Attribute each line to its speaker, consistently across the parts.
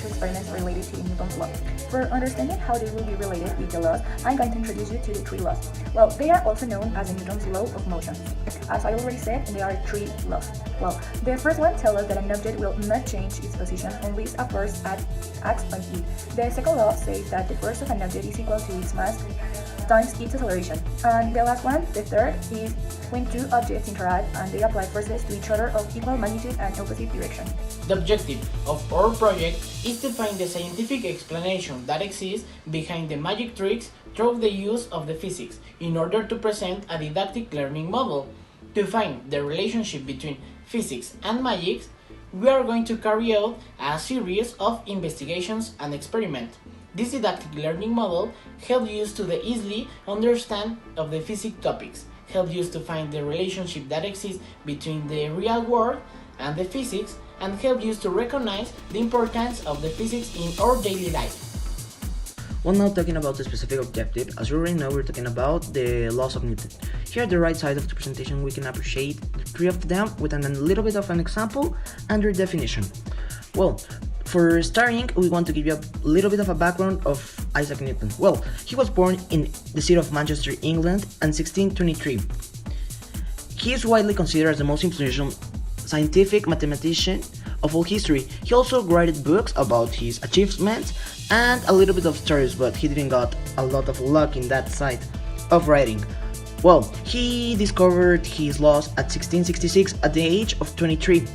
Speaker 1: two experiments related to Newton's law. For understanding how they will be related with the laws, I'm going to introduce you to the three laws. Well, they are also known as Newton's law of motion. As I already said, there are three laws. Well, the first one tells us that an object will not change its position unless a force acts on it. The second law says that the force of an object is equal to its mass times its acceleration. And the last one, the third, is when two objects interact and they apply forces to each other of equal magnitude and opposite direction.
Speaker 2: The objective of our project is to find the scientific explanation that exists behind the magic tricks through the use of the physics in order to present a didactic learning model. To find the relationship between physics and magic, we are going to carry out a series of investigations and experiments. This didactic learning model helps you to easily understand of the physics topics, helps you to find the relationship that exists between the real world and the physics, and helps you to recognize the importance of the physics in our daily life.
Speaker 3: Well, now talking about the specific objective, as you already know, we're talking about the laws of Newton. Here at the right side of the presentation, we can appreciate the three of them with a little bit of an example and their definition. Well, for starting, we want to give you a little bit of a background of Isaac Newton. Well, he was born in the city of Manchester, England, in 1623. He is widely considered as the most influential scientific mathematician of all history. He also wrote books about his achievements and a little bit of stories, but he didn't got a lot of luck in that side of writing. Well, he discovered his laws at 1666 at the age of 23.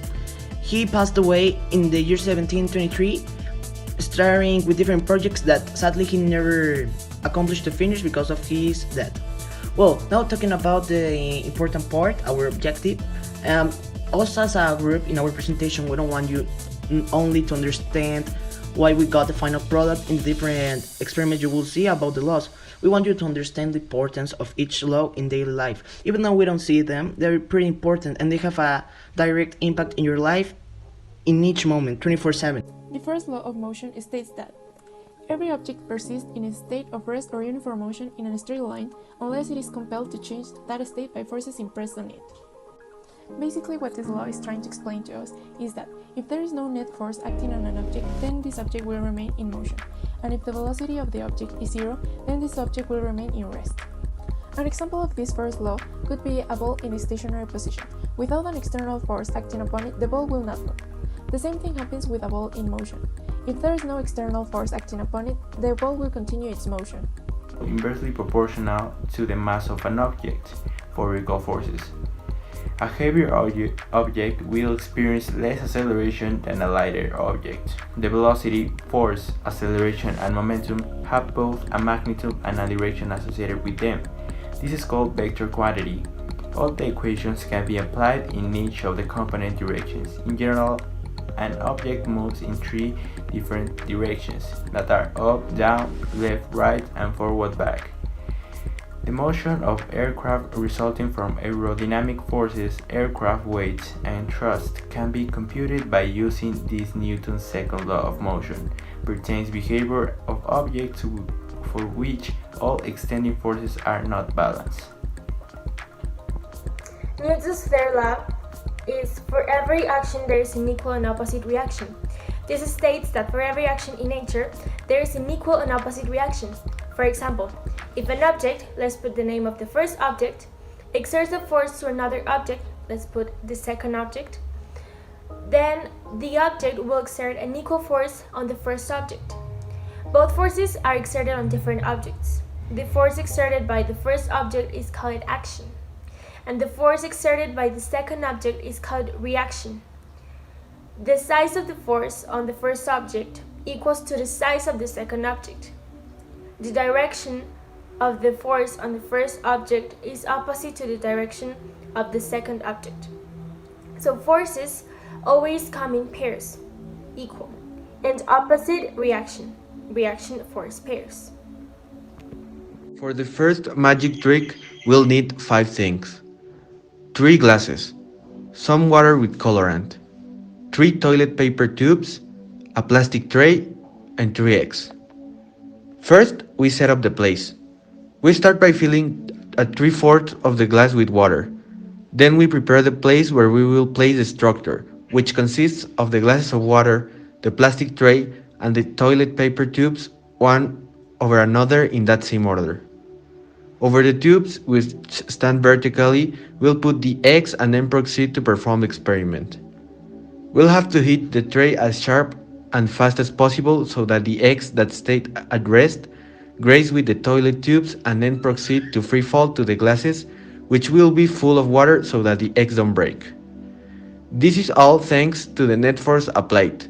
Speaker 3: He passed away in the year 1723, starting with different projects that sadly he never accomplished to finish because of his death. Well, now talking about the important part, our objective. Us as a group in our presentation, we don't want you only to understand why we got the final product in the different experiments you will see about the laws. We want you to understand the importance of each law in daily life. Even though we don't see them, they're pretty important and they have a direct impact in your life in each moment, 24/7.
Speaker 4: The first law of motion states that every object persists in a state of rest or uniform motion in a straight line unless it is compelled to change that state by forces impressed on it. Basically, what this law is trying to explain to us is that if there is no net force acting on an object, then this object will remain in motion, and if the velocity of the object is zero, then this object will remain in rest. An example of this first law could be a ball in a stationary position. Without an external force acting upon it, the ball will not move. The same thing happens with a ball in motion. If there is no external force acting upon it, the ball will continue its motion.
Speaker 5: Inversely proportional to the mass of an object for equal forces. A heavier object will experience less acceleration than a lighter object. The velocity, force, acceleration, and momentum have both a magnitude and a direction associated with them. This is called vector quantity. All the equations can be applied in each of the component directions. In general, an object moves in three different directions that are up, down, left, right, and forward, back. The motion of aircraft resulting from aerodynamic forces, aircraft weights, and thrust can be computed by using this Newton's second law of motion. Pertains behavior of objects for which all extending forces are not balanced.
Speaker 6: Newton's third law is for every action there is an equal and opposite reaction. This states that for every action in nature there is an equal and opposite reaction. For example, if an object, let's put the name of the first object, exerts a force to another object, let's put the second object, then the object will exert an equal force on the first object. Both forces are exerted on different objects. The force exerted by the first object is called action, and the force exerted by the second object is called reaction. The size of the force on the first object equals to the size of the second object. The direction of the force on the first object is opposite to the direction of the second object. So forces always come in pairs, equal, and opposite reaction force pairs.
Speaker 7: For the first magic trick, we'll need 5 things. 3 glasses, some water with colorant, 3 toilet paper tubes, a plastic tray, and 3 eggs. First, we set up the place. We start by filling a 3/4 of the glass with water. Then we prepare the place where we will place the structure, which consists of the glasses of water, the plastic tray, and the toilet paper tubes one over another in that same order. Over the tubes, which stand vertically, we'll put the eggs and then proceed to perform the experiment. We'll have to hit the tray as sharp and fast as possible so that the eggs that stayed at rest graze with the toilet tubes and then proceed to free fall to the glasses, which will be full of water so that the eggs don't break. This is all thanks to the net force applied,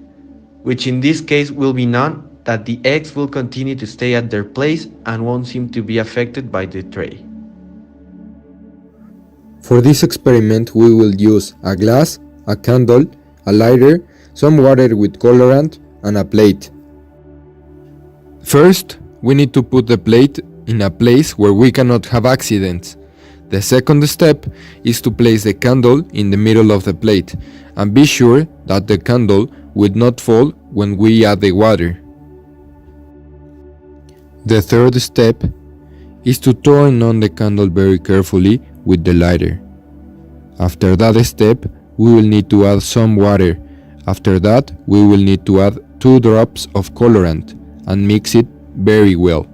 Speaker 7: which in this case will be none, that the eggs will continue to stay at their place and won't seem to be affected by the tray.
Speaker 8: For this experiment, we will use a glass, a candle, a lighter, some water with colorant, and a plate. First, we need to put the plate in a place where we cannot have accidents. The second step is to place the candle in the middle of the plate and be sure that the candle will not fall when we add the water. The third step is to turn on the candle very carefully with the lighter. After that step, we will need to add some water. After that, we will need to add 2 drops of colorant and mix it very well.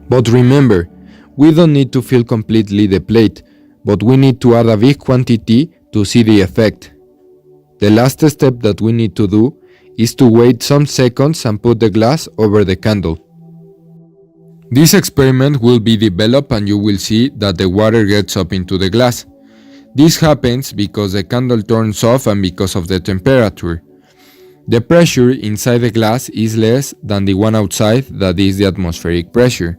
Speaker 8: But remember, we don't need to fill completely the plate, but we need to add a big quantity to see the effect. The last step that we need to do is to wait some seconds and put the glass over the candle. This experiment will be developed and you will see that the water gets up into the glass. This happens because the candle turns off and because of the temperature. The pressure inside the glass is less than the one outside, that is the atmospheric pressure.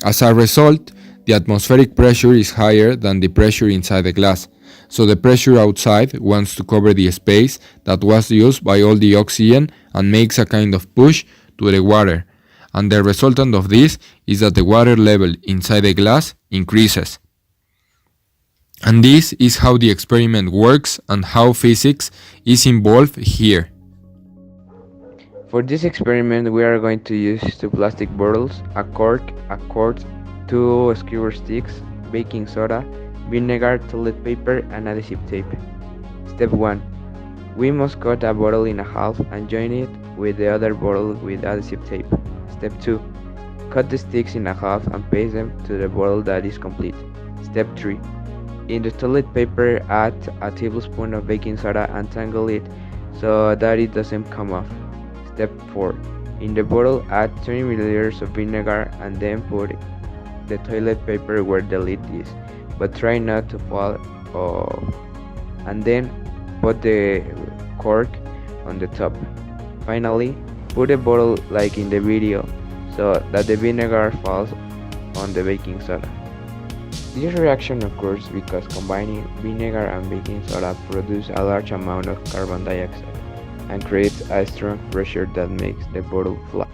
Speaker 8: As a result, the atmospheric pressure is higher than the pressure inside the glass, so the pressure outside wants to cover the space that was used by all the oxygen and makes a kind of push to the water, and the resultant of this is that the water level inside the glass increases. And this is how the experiment works and how physics is involved here.
Speaker 9: For this experiment, we are going to use 2 plastic bottles, a cork, a cord, 2 skewer sticks, baking soda, vinegar, toilet paper, and adhesive tape. Step 1. We must cut a bottle in half and join it with the other bottle with adhesive tape. Step 2. Cut the sticks in half and paste them to the bottle that is complete. Step 3. In the toilet paper, add a tablespoon of baking soda and tangle it so that it doesn't come off. Step 4. In the bottle, add 20 milliliters of vinegar and then put the toilet paper where the lid is, but try not to fall off. And then put the cork on the top. Finally, put the bottle like in the video so that the vinegar falls on the baking soda. This reaction occurs because combining vinegar and baking soda produces a large amount of carbon dioxide and creates a strong pressure that makes the bottle fly.